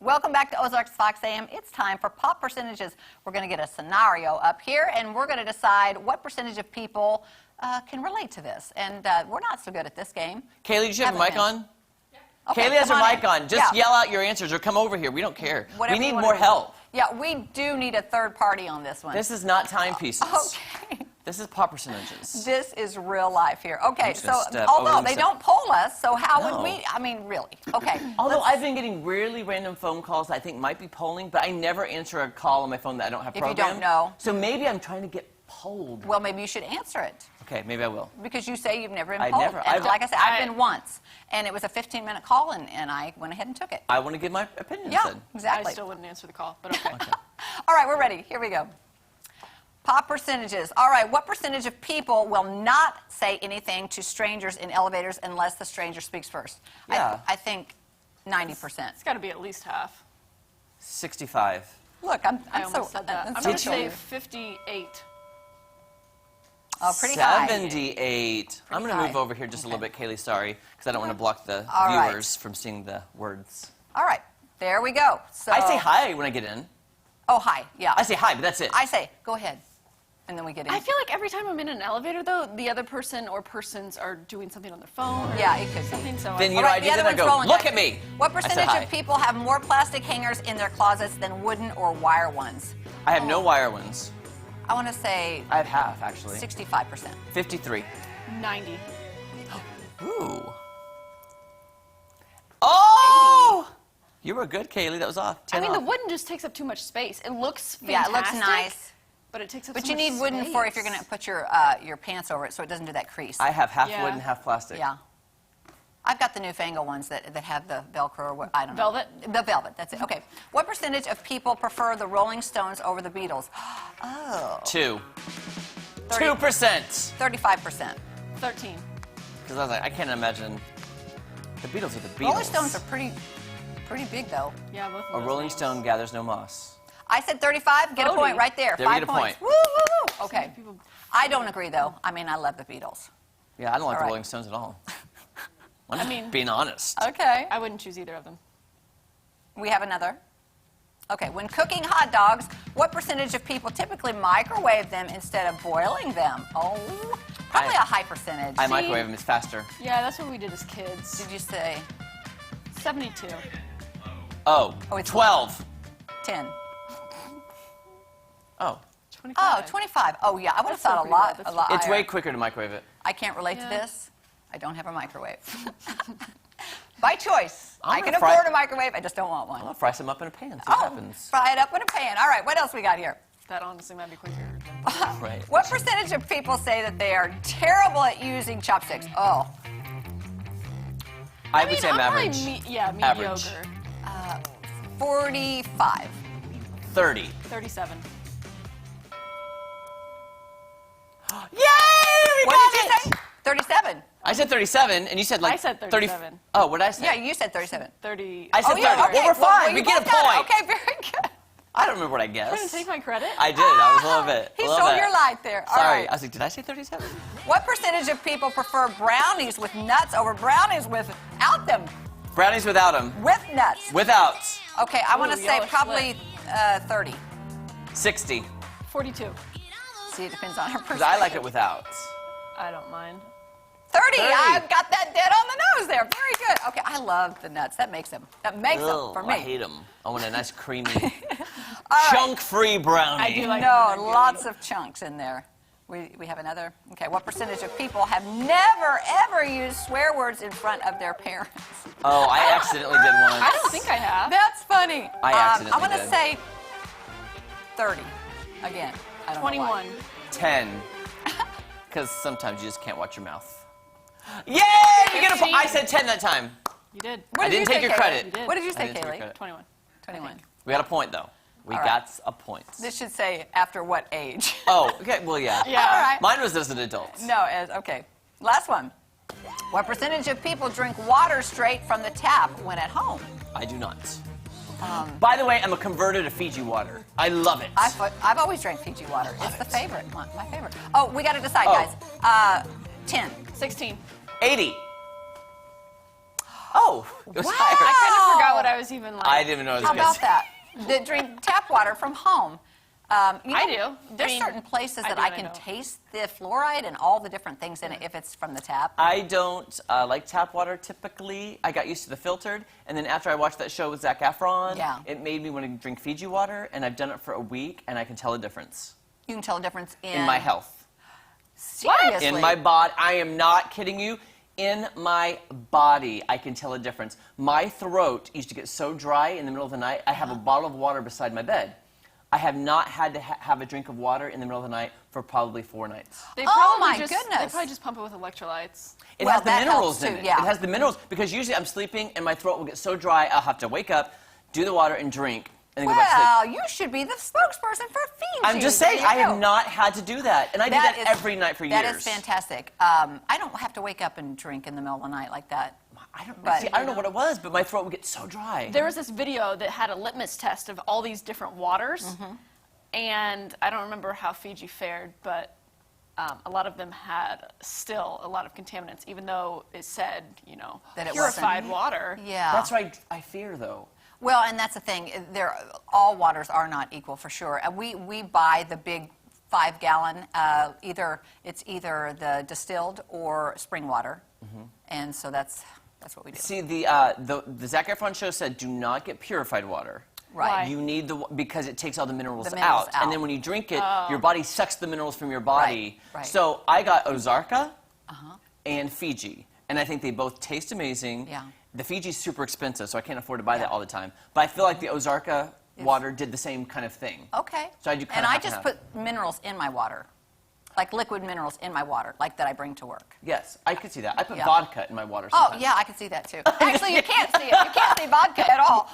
Welcome back to Ozarks Fox AM. It's time for pop percentages. We're going to get a scenario up here, and we're going to decide what percentage of people can relate to this. And we're not so good at this game. Kaylee, did you have a mic on? Yeah. Okay, Kaylee has her mic on. Just yell out your answers or come over here. We don't care. Whatever we need more help. Yeah, we do need a third party on this one. This is not timepieces. Okay. This is pop percentages. This is real life here. Okay, Just, so although they don't poll us, so how would we? I mean, really? Okay. Although I've been getting really random phone calls I think might be polling, but I never answer a call on my phone that I don't have programmed. If you don't know. So maybe I'm trying to get polled. Well, maybe you should answer it. Okay, maybe I will. Because you say you've never been I polled. never. And like I said, I've been once. And it was a 15-minute call, and I went ahead and took it. I want to give my opinion. Yeah, then. exactly. I still wouldn't answer the call, but okay. All right, we're ready. Here we go. Pop percentages. All right, what percentage of people will not say anything to strangers in elevators unless the stranger speaks first? Yeah. I think 90%. It's got to be at least half. 65. Look, I almost said that. I'm going to say 58. Oh, pretty high. 78. I'm going to move over here just a little bit, Kaylee, sorry, because I don't want to block the viewers from seeing the words. All right, there we go. So I say hi when I get in. Oh, hi, yeah. I say hi, but that's it. I say, go ahead, and then we get in. I feel like every time I'm in an elevator, though, the other person or persons are doing something on their phone. Or yeah, it could be. something. So Then you All know, right, I do then I go, look at me. What I say percentage hi. of people have more plastic hangers in their closets than wooden or wire ones? I have no wire ones. I want to say I have half, actually. 65%. 53. 90. Ooh. Oh! You were good, Kaylee. That was off. 10 I mean, the off. wooden just takes up too much space. It looks fantastic. Yeah, it looks nice. But it takes up But so you much need wooden space. for if you're going to put your pants over it so it doesn't do that crease. I have half Yeah. wood and half plastic. Yeah. I've got the newfangled ones that have the Velcro or what, I don't know. Velvet? The velvet, that's it. Okay. What percentage of people prefer the Rolling Stones over the Beatles? Oh. 2. 30 2%. 35%. 13. Because I was like, I can't imagine. The Beatles are the Beatles. Rolling Stones are pretty big, though. Yeah, both of A those Rolling things. Stone gathers no moss. I said 35. Get a 30. point right there. There we 5 get a points. point. Woo, woo, woo. Okay. People- I don't agree, though. I mean, I love the Beatles. Yeah, I don't like All the right. Rolling Stones at all. I'm just mean- being honest. Okay. I wouldn't choose either of them. We have another. Okay, when cooking hot dogs, what percentage of people typically microwave them instead of boiling them? Oh, probably a high percentage. I microwave them. It's faster. Yeah, that's what we did as kids. Did you say 72. Oh, Oh, it's 12. 10? Oh. 25. Oh, 25. Oh, yeah, I would have That's thought still a lot, pretty a low. lot It's higher. way quicker to microwave it. I can't relate to Yeah. this. I don't have a microwave. By choice. I'm I can gonna fry- afford a microwave, I just don't want one. I'm going to fry some up in a pan. See what happens. Fry it up in a pan. All right, what else we got here? That honestly might be quicker. Right. What percentage of people say that they are terrible at using chopsticks? Oh, I would say I'm probably average. yeah, Average. mediocre. 45. 30. 37. Yay! We What got did you it! say? 37. I said 37, and you said like I said 30 37. Oh, what did I say? Yeah, you said 37. 30. I said 30. yeah, okay. Well, we're fine. We you get a both got it. point. Okay, very good. I don't remember what I Trying to guessed. take my credit? I did. I was a little bit. He a little stole bit. your light there. All Sorry. right. I was like, did I say 37? What percentage of people prefer brownies with nuts over brownies without them? Brownies without them. With nuts. Without. Okay, I want to Ooh, say yellow probably 30. 60. 42. See, it depends on her Because perspective. I like it without. I don't mind. 30. 30. I've got that dead on the nose there. Very good. Okay, I love the nuts. That makes them. That makes them Ugh, for me. I hate them. I want a nice creamy, All right. chunk-free brownie. I do like No, them. lots of chunks in there. We have another. Okay, what percentage of people have never, ever used swear words in front of their parents? Oh, I accidentally did one. I don't think I have. That's funny. I accidentally I'm going to did. say 30. Again, I don't know 21. why. 10. Because sometimes you just can't watch your mouth. Yay! We get a point. I said 10 that time. You did. What I did didn't you take say, your Kaylee? credit. You did. What did you I say, didn't take your Kaylee? credit. 21. 21. We got a point, though. We All right. got a point. This should say after what age? Oh, okay. Well, yeah. Yeah. All right. Mine was as an adult. No, okay. Last one. What percentage of people drink water straight from the tap when at home? I do not. By the way, I'm a converter to Fiji water. I love it. I've always drank Fiji water. It's the favorite, my favorite. Oh, we got to decide, Oh. guys. 10. 16. 80. Oh, it was Wow. higher. I kind of forgot what I was even like. I didn't even know it was How good. about that? That drink tap water from home. I do. There's I mean, certain places I that do I and I can don't. taste the fluoride and all the different things in it if it's from the tap. I don't like tap water typically. I got used to the filtered, and then after I watched that show with Zac Efron, Yeah. it made me want to drink Fiji water, and I've done it for a week, and I can tell a difference You can tell a difference in in my health. Seriously. In my body. I am not kidding you. In my body, I can tell a difference. My throat used to get so dry in the middle of the night, I have a bottle of water beside my bed. I have not had to have a drink of water in the middle of the night for probably 4 nights. They Oh, probably my just, goodness. They probably just pump it with electrolytes. It Well, has the that minerals helps in too, it. yeah. It has the minerals because usually I'm sleeping and my throat will get so dry I'll have to wake up, do the water, and drink, and then go back to sleep. Well, you should be the spokesperson for Fiji. I'm just saying, There you I have go. not had to do that, and I do that every night for years. That is fantastic. I don't have to wake up and drink in the middle of the night like that. I don't, But- see, I don't know what it was, but my throat would get so dry. There was this video that had a litmus test of all these different waters, and I don't remember how Fiji fared, but a lot of them had still a lot of contaminants, even though it said, you know, That it purified wasn't. water. Yeah. That's what I fear, though. Well, and that's the thing. All waters are not equal for sure. And we buy the big 5-gallon. It's either the distilled or spring water, and so that's what we do. See, the Zac Efron show said, do not get purified water. Right. Why? You need because it takes all the minerals, The minerals out. And then when you drink it, your body sucks the minerals from your body. Right, right. So I got Ozarka and Fiji, and I think they both taste amazing. Yeah. The Fiji's super expensive, so I can't afford to buy that all the time. But I feel like the Ozarka water did the same kind of thing. Okay. So I do kinda and I have to just have put minerals in my water, like liquid minerals in my water, like that I bring to work. Yes, I could see that. I put Yeah. vodka in my water Oh, sometimes. yeah, I can see that too. Actually, you can't see it. You can't see vodka at all.